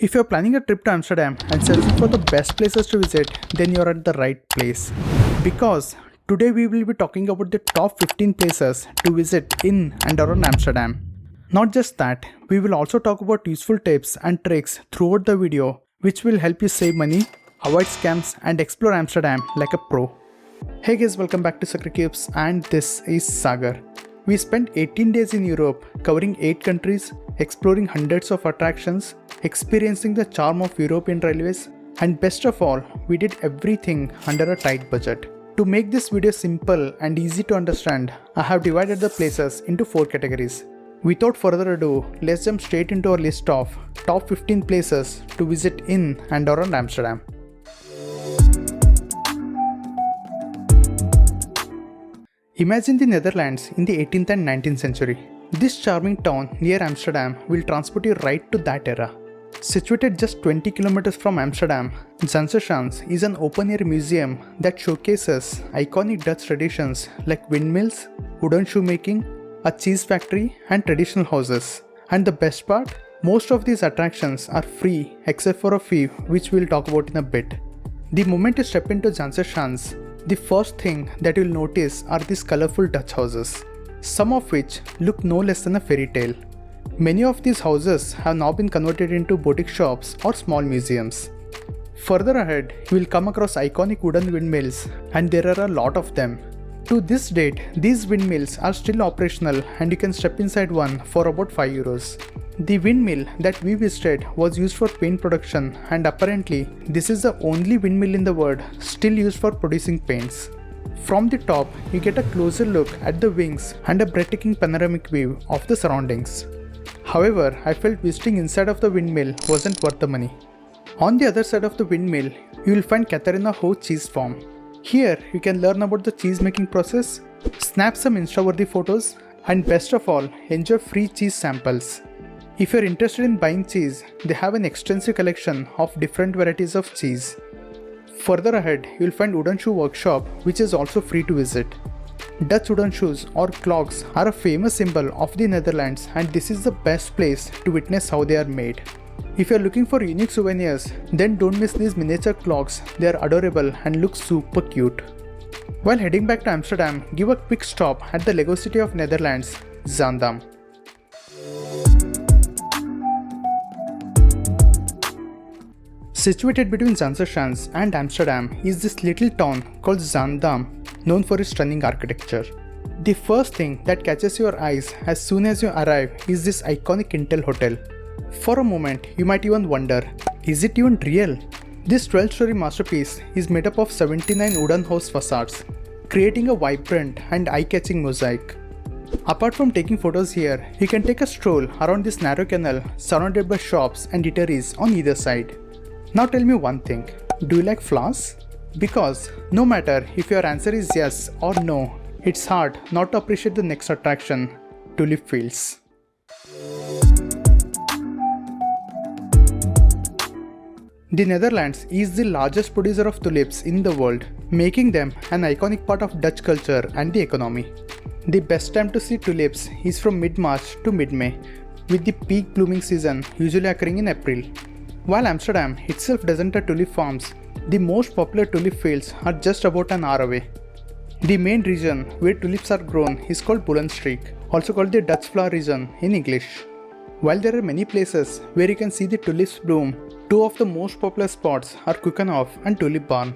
If you're planning a trip to Amsterdam and searching for the best places to visit, then you're at the right place. Because today we will be talking about the top 15 places to visit in and around Amsterdam. Not just that, we will also talk about useful tips and tricks throughout the video which will help you save money, avoid scams and explore Amsterdam like a pro. Hey guys, welcome back to Sakre and this is Sagar. We spent 18 days in Europe, covering 8 countries, exploring hundreds of attractions, experiencing the charm of European railways, and best of all, we did everything under a tight budget. To make this video simple and easy to understand, I have divided the places into 4 categories. Without further ado, let's jump straight into our list of top 15 places to visit in and around Amsterdam. Imagine the Netherlands in the 18th and 19th century. This charming town near Amsterdam will transport you right to that era. Situated just 20 kilometers from Amsterdam, Zaanse Schans is an open-air museum that showcases iconic Dutch traditions like windmills, wooden shoemaking, a cheese factory and traditional houses. And the best part? Most of these attractions are free except for a few which we'll talk about in a bit. The moment you step into Zaanse Schans, the first thing that you'll notice are these colorful Dutch houses, some of which look no less than a fairy tale. Many of these houses have now been converted into boutique shops or small museums. Further ahead, you will come across iconic wooden windmills, and there are a lot of them. To this date, these windmills are still operational and you can step inside one for about 5 euros. The windmill that we visited was used for paint production, and apparently this is the only windmill in the world still used for producing paints. From the top, you get a closer look at the wings and a breathtaking panoramic view of the surroundings. However, I felt visiting inside of the windmill wasn't worth the money. On the other side of the windmill, you will find Catharina Ho cheese farm. Here, you can learn about the cheese making process, snap some Insta-worthy photos, and best of all, enjoy free cheese samples. If you're interested in buying cheese, they have an extensive collection of different varieties of cheese. Further ahead, you'll find wooden shoe workshop which is also free to visit. Dutch wooden shoes or clogs are a famous symbol of the Netherlands, and this is the best place to witness how they are made. If you're looking for unique souvenirs, then don't miss these miniature clogs. They are adorable and look super cute. While heading back to Amsterdam, give a quick stop at the Lego city of Netherlands, Zaandam. Situated between Zaanse Schans and Amsterdam is this little town called Zaandam, known for its stunning architecture. The first thing that catches your eyes as soon as you arrive is this iconic Intel hotel. For a moment, you might even wonder, is it even real? This 12-story masterpiece is made up of 79 wooden house facades, creating a vibrant and eye-catching mosaic. Apart from taking photos here, you can take a stroll around this narrow canal surrounded by shops and eateries on either side. Now tell me one thing, do you like flowers? Because no matter if your answer is yes or no, it's hard not to appreciate the next attraction, tulip fields. The Netherlands is the largest producer of tulips in the world, making them an iconic part of Dutch culture and the economy. The best time to see tulips is from mid-March to mid-May, with the peak blooming season usually occurring in April. While Amsterdam itself doesn't have tulip farms, the most popular tulip fields are just about an hour away. The main region where tulips are grown is called Bollenstreek, also called the Dutch flower region in English. While there are many places where you can see the tulips bloom, 2 of the most popular spots are Keukenhof and Tulip Barn.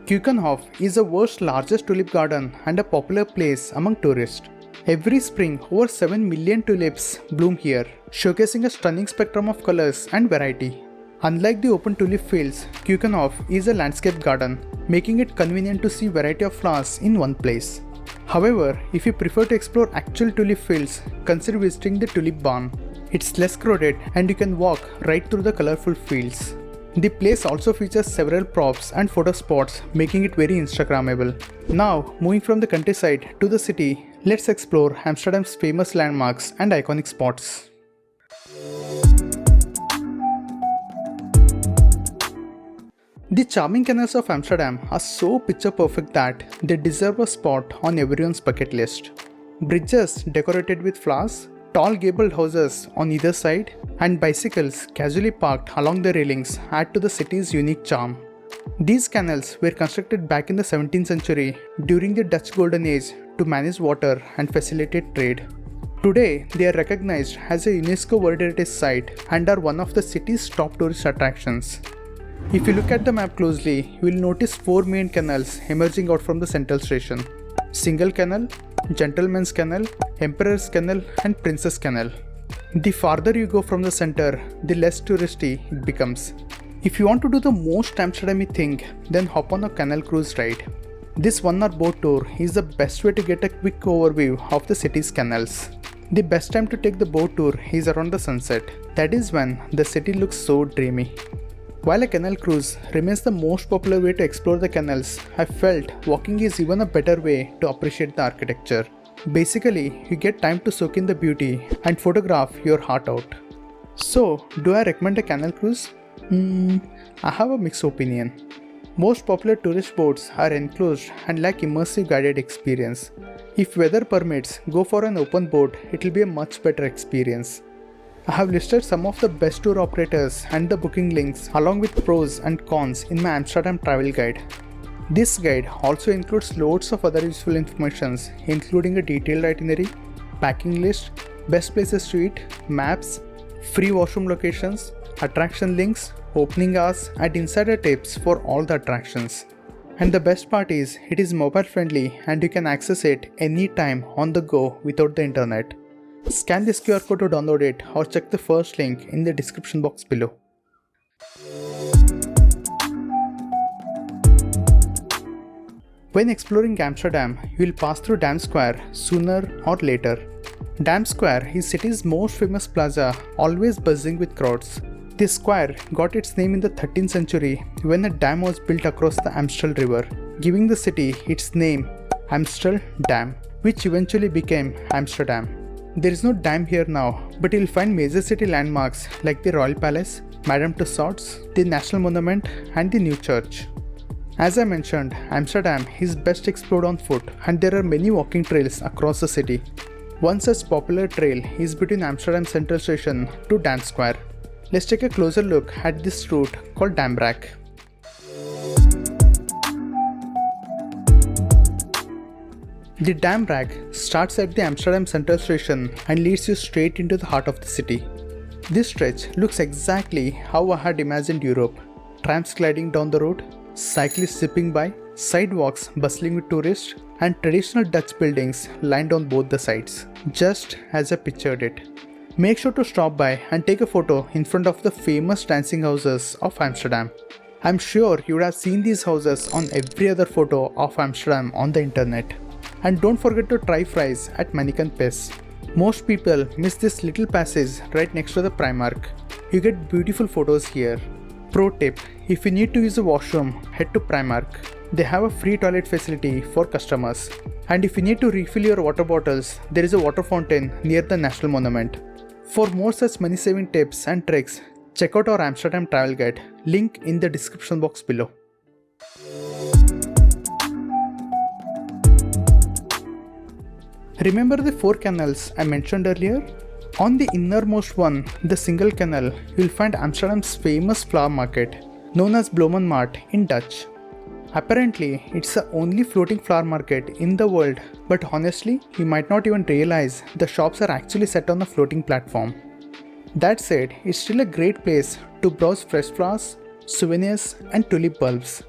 Keukenhof is the world's largest tulip garden and a popular place among tourists. Every spring, over 7 million tulips bloom here, showcasing a stunning spectrum of colors and variety. Unlike the open tulip fields, Keukenhof is a landscape garden, making it convenient to see variety of flowers in one place. However, if you prefer to explore actual tulip fields, consider visiting the Tulip Barn. It's less crowded and you can walk right through the colorful fields. The place also features several props and photo spots, making it very Instagrammable. Now, moving from the countryside to the city, let's explore Amsterdam's famous landmarks and iconic spots. The charming canals of Amsterdam are so picture perfect that they deserve a spot on everyone's bucket list. Bridges decorated with flowers, Tall gabled houses on either side and bicycles casually parked along the railings add to the city's unique charm. These canals were constructed back in the 17th century during the Dutch Golden Age to manage water and facilitate trade. Today, they are recognized as a UNESCO World Heritage Site and are one of the city's top tourist attractions. If you look at the map closely, you will notice 4 main canals emerging out from the central station: Single Canal, Gentleman's Canal, Emperor's Canal, and Princess Canal. The farther you go from the center, the less touristy it becomes. If you want to do the most Amsterdamy thing, then hop on a canal cruise ride. This 1 hour boat tour is the best way to get a quick overview of the city's canals. The best time to take the boat tour is around the sunset. That is when the city looks so dreamy. While a canal cruise remains the most popular way to explore the canals, I felt walking is even a better way to appreciate the architecture. Basically, you get time to soak in the beauty and photograph your heart out. So, do I recommend a canal cruise? I have a mixed opinion. Most popular tourist boats are enclosed and lack immersive guided experience. If weather permits, go for an open boat, it will be a much better experience. I have listed some of the best tour operators and the booking links along with pros and cons in my Amsterdam travel guide. This guide also includes loads of other useful information including a detailed itinerary, packing list, best places to eat, maps, free washroom locations, attraction links, opening hours and insider tips for all the attractions. And the best part is, it is mobile friendly and you can access it anytime on the go without the internet. Scan this QR code to download it or check the first link in the description box below. When exploring Amsterdam, you will pass through Dam Square sooner or later. Dam Square is city's most famous plaza, always buzzing with crowds. This square got its name in the 13th century when a dam was built across the Amstel River, giving the city its name Amsterdam, which eventually became Amsterdam. There is no dam here now, but you'll find major city landmarks like the Royal Palace, Madame Tussauds, the National Monument, and the New Church. As I mentioned, Amsterdam is best explored on foot, and there are many walking trails across the city. One such popular trail is between Amsterdam Central Station to Dam Square. Let's take a closer look at this route called Damrak. The Damrak starts at the Amsterdam Central Station and leads you straight into the heart of the city. This stretch looks exactly how I had imagined Europe. Trams gliding down the road, cyclists zipping by, sidewalks bustling with tourists, and traditional Dutch buildings lined on both the sides, just as I pictured it. Make sure to stop by and take a photo in front of the famous dancing houses of Amsterdam. I'm sure you would have seen these houses on every other photo of Amsterdam on the internet. And don't forget to try fries at Heineken. Most people miss this little passage right next to the Primark. You get beautiful photos here. Pro tip: if you need to use a washroom, head to Primark. They have a free toilet facility for customers. And if you need to refill your water bottles, there is a water fountain near the National Monument. For more such money saving tips and tricks, check out our Amsterdam travel guide, link in the description box below. Remember the 4 canals I mentioned earlier? On the innermost one, the Single Canal, you will find Amsterdam's famous flower market, known as Bloemenmarkt in Dutch. Apparently, it's the only floating flower market in the world, but honestly, you might not even realize the shops are actually set on a floating platform. That said, it's still a great place to browse fresh flowers, souvenirs, and tulip bulbs.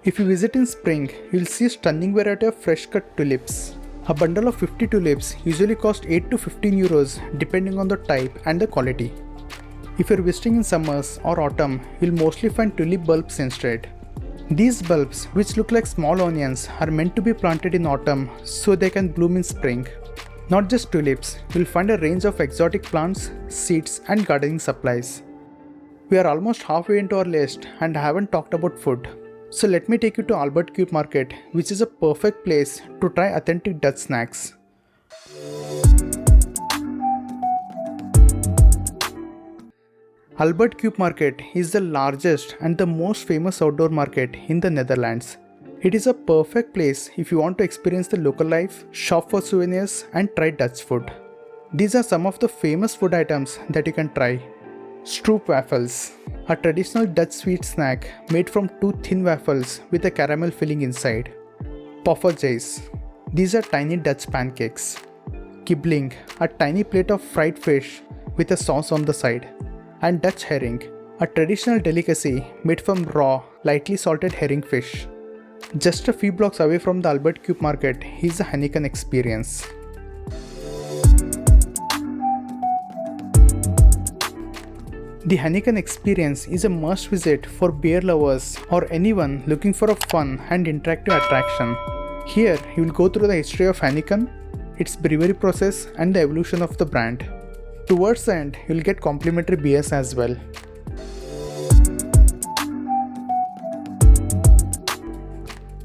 If you visit in spring, you'll see a stunning variety of fresh cut tulips. A bundle of 50 tulips usually costs 8 to 15 euros depending on the type and the quality. If you're visiting in summers or autumn, you'll mostly find tulip bulbs instead. These bulbs, which look like small onions, are meant to be planted in autumn so they can bloom in spring. Not just tulips, you'll find a range of exotic plants, seeds, and gardening supplies. We are almost halfway into our list and I haven't talked about food. So let me take you to Cuyp Market, which is a perfect place to try authentic Dutch snacks. Cuyp Market is the largest and the most famous outdoor market in the Netherlands. It is a perfect place if you want to experience the local life, shop for souvenirs, and try Dutch food. These are some of the famous food items that you can try. Stroop waffles, a traditional Dutch sweet snack made from two thin waffles with a caramel filling inside. Poffertjes, these are tiny Dutch pancakes. Kibbeling, a tiny plate of fried fish with a sauce on the side. And Dutch herring, a traditional delicacy made from raw, lightly salted herring fish. Just a few blocks away from the Albert Cuyp market is the Heineken experience. The Heineken experience is a must visit for beer lovers or anyone looking for a fun and interactive attraction. Here you will go through the history of Heineken, its brewery process and the evolution of the brand. Towards the end, you will get complimentary beers as well.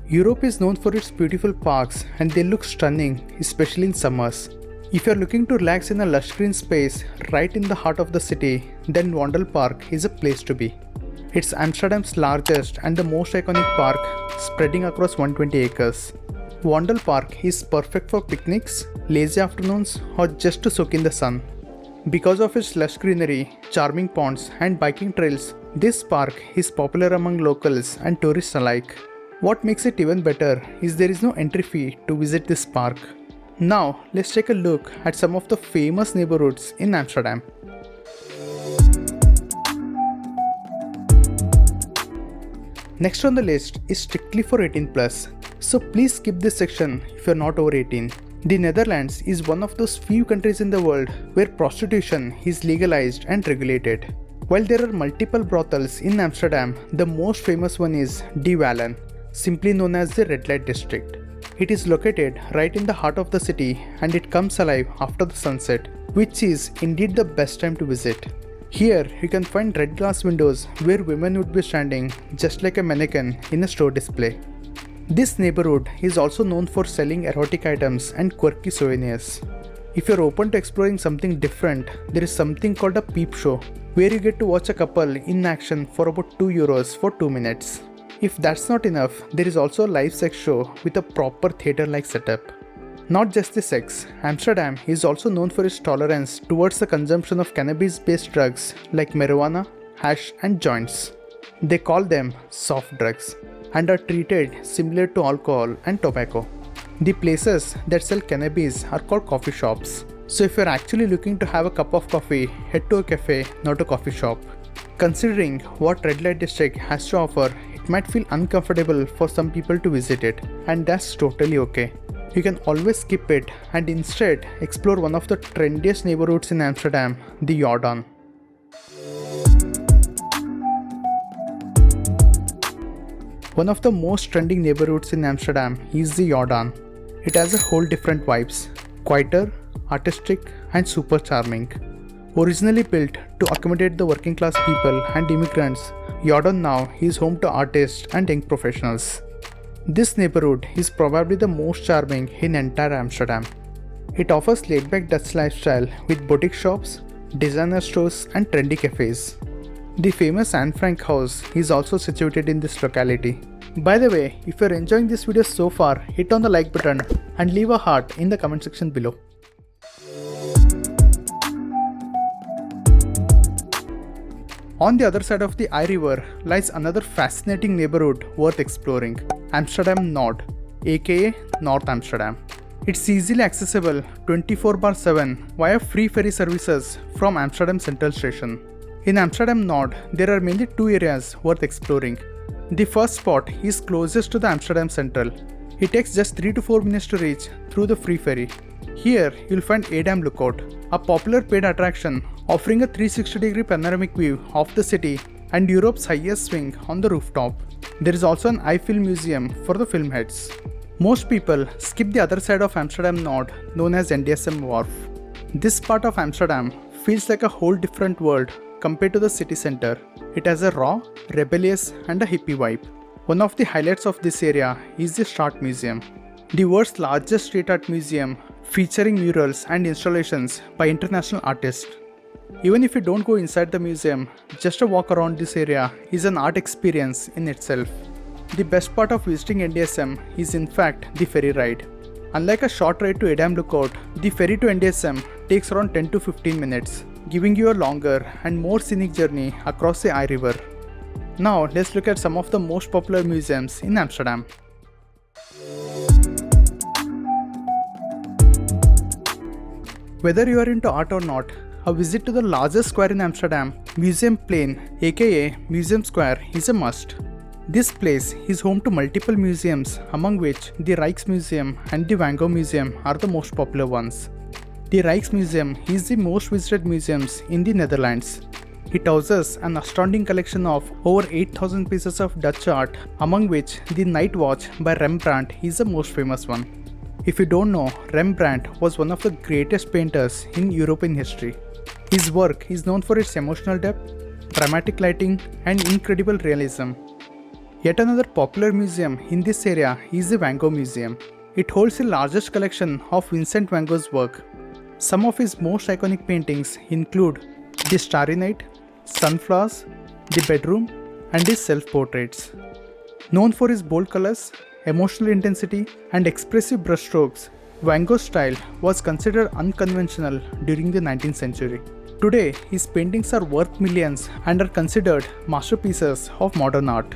Europe is known for its beautiful parks and they look stunning, especially in summers. If you are looking to relax in a lush green space right in the heart of the city, then Vondelpark is a place to be. It's Amsterdam's largest and the most iconic park, spreading across 120 acres. Vondelpark is perfect for picnics, lazy afternoons, or just to soak in the sun. Because of its lush greenery, charming ponds, and biking trails, this park is popular among locals and tourists alike. What makes it even better is there is no entry fee to visit this park. Now, let's take a look at some of the famous neighborhoods in Amsterdam. Next on the list is strictly for 18+, so please skip this section if you're not over 18. The Netherlands is one of those few countries in the world where prostitution is legalized and regulated. While there are multiple brothels in Amsterdam, the most famous one is De Wallen, simply known as the Red Light District. It is located right in the heart of the city and it comes alive after the sunset, which is indeed the best time to visit. Here you can find red glass windows where women would be standing just like a mannequin in a store display. This neighborhood is also known for selling erotic items and quirky souvenirs. If you're open to exploring something different, there is something called a peep show, where you get to watch a couple in action for about €2 for 2 minutes. If that's not enough, there is also a live sex show with a proper theatre-like setup. Not just the sex, Amsterdam is also known for its tolerance towards the consumption of cannabis-based drugs like marijuana, hash and joints. They call them soft drugs and are treated similar to alcohol and tobacco. The places that sell cannabis are called coffee shops. So if you're actually looking to have a cup of coffee, head to a cafe, not a coffee shop. Considering what Red Light District has to offer, it might feel uncomfortable for some people to visit it, and that's totally okay. You can always skip it and instead explore one of the trendiest neighborhoods in Amsterdam, the Jordaan. One of the most trending neighborhoods in Amsterdam is the Jordaan. It has a whole different vibes, quieter, artistic and super charming. Originally built to accommodate the working class people and immigrants, Jordaan now is home to artists and young professionals. This neighborhood is probably the most charming in entire Amsterdam. It offers laid-back Dutch lifestyle with boutique shops, designer stores and trendy cafes. The famous Anne Frank house is also situated in this locality. By the way, if you are enjoying this video so far, hit on the like button and leave a heart in the comment section below. On the other side of the Eye River lies another fascinating neighborhood worth exploring, Amsterdam Noord, aka North Amsterdam. It's easily accessible 24/7 via free ferry services from Amsterdam Central Station. In Amsterdam Noord, there are mainly two areas worth exploring. The first spot is closest to the Amsterdam Central. It takes just 3 to 4 minutes to reach through the free ferry. Here, you'll find Edam Lookout, a popular paid attraction offering a 360-degree panoramic view of the city and Europe's highest swing on the rooftop. There is also an eye film museum for the film heads. Most people skip the other side of Amsterdam Noord, known as NDSM Wharf. This part of Amsterdam feels like a whole different world compared to the city center. It has a raw, rebellious and a hippie vibe. One of the highlights of this area is the Straat Museum, the world's largest street art museum featuring murals and installations by international artists. Even if you don't go inside the museum, just a walk around this area is an art experience in itself. The best part of visiting NDSM is in fact the ferry ride. Unlike a short ride to Edam Lookout, The ferry to NDSM takes around 10 to 15 minutes, giving you a longer and more scenic journey across the Eye River. Now let's look at some of the most popular museums in Amsterdam. Whether you are into art or not, a visit to the largest square in Amsterdam, Museumplein aka Museum Square, is a must. This place is home to multiple museums, among which the Rijksmuseum and the Van Gogh Museum are the most popular ones. The Rijksmuseum is the most visited museums in the Netherlands. It houses an astounding collection of over 8,000 pieces of Dutch art, among which the Night Watch by Rembrandt is the most famous one. If you don't know, Rembrandt was one of the greatest painters in European history. His work is known for its emotional depth, dramatic lighting, and incredible realism. Yet another popular museum in this area is the Van Gogh Museum. It holds the largest collection of Vincent van Gogh's work. Some of his most iconic paintings include The Starry Night, Sunflowers, The Bedroom, and his self-portraits. Known for his bold colors, emotional intensity, and expressive brushstrokes, Van Gogh's style was considered unconventional during the 19th century. Today, his paintings are worth millions and are considered masterpieces of modern art.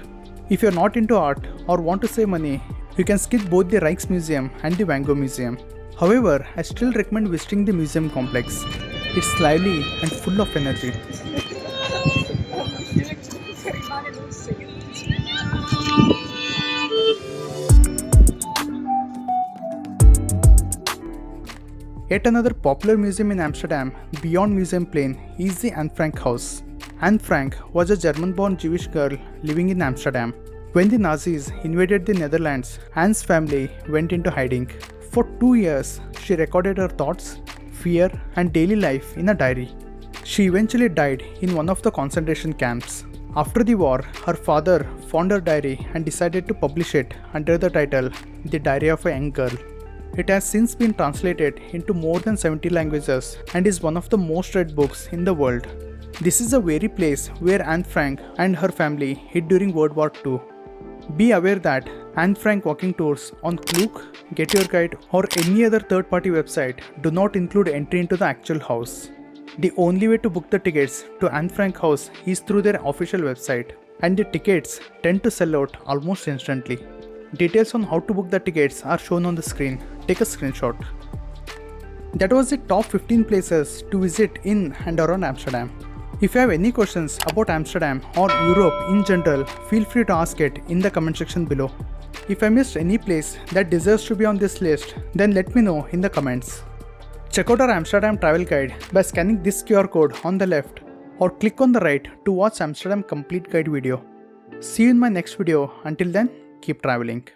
If you're not into art or want to save money, you can skip both the Rijksmuseum and the Van Gogh Museum. However, I still recommend visiting the museum complex. It's lively and full of energy. Yet another popular museum in Amsterdam beyond Museumplein is the Anne Frank house. Anne Frank was a German-born Jewish girl living in Amsterdam. When the Nazis invaded the Netherlands, Anne's family went into hiding. For 2 years, she recorded her thoughts, fear, and daily life in a diary. She eventually died in one of the concentration camps. After the war, her father found her diary and decided to publish it under the title The Diary of a Young Girl. It has since been translated into more than 70 languages and is one of the most read books in the world. This is the very place where Anne Frank and her family hid during World War II. Be aware that Anne Frank walking tours on Klook, Get Your Guide, or any other third-party website do not include entry into the actual house. The only way to book the tickets to Anne Frank house is through their official website, and the tickets tend to sell out almost instantly. Details on how to book the tickets are shown on the screen. Take a screenshot. That was the top 15 places to visit in and around Amsterdam. If you have any questions about Amsterdam or Europe in general, feel free to ask it in the comment section below. If I missed any place that deserves to be on this list, then let me know in the comments. Check out our Amsterdam travel guide by scanning this QR code on the left or click on the right to watch Amsterdam complete guide video. See you in my next video. Until then, keep traveling.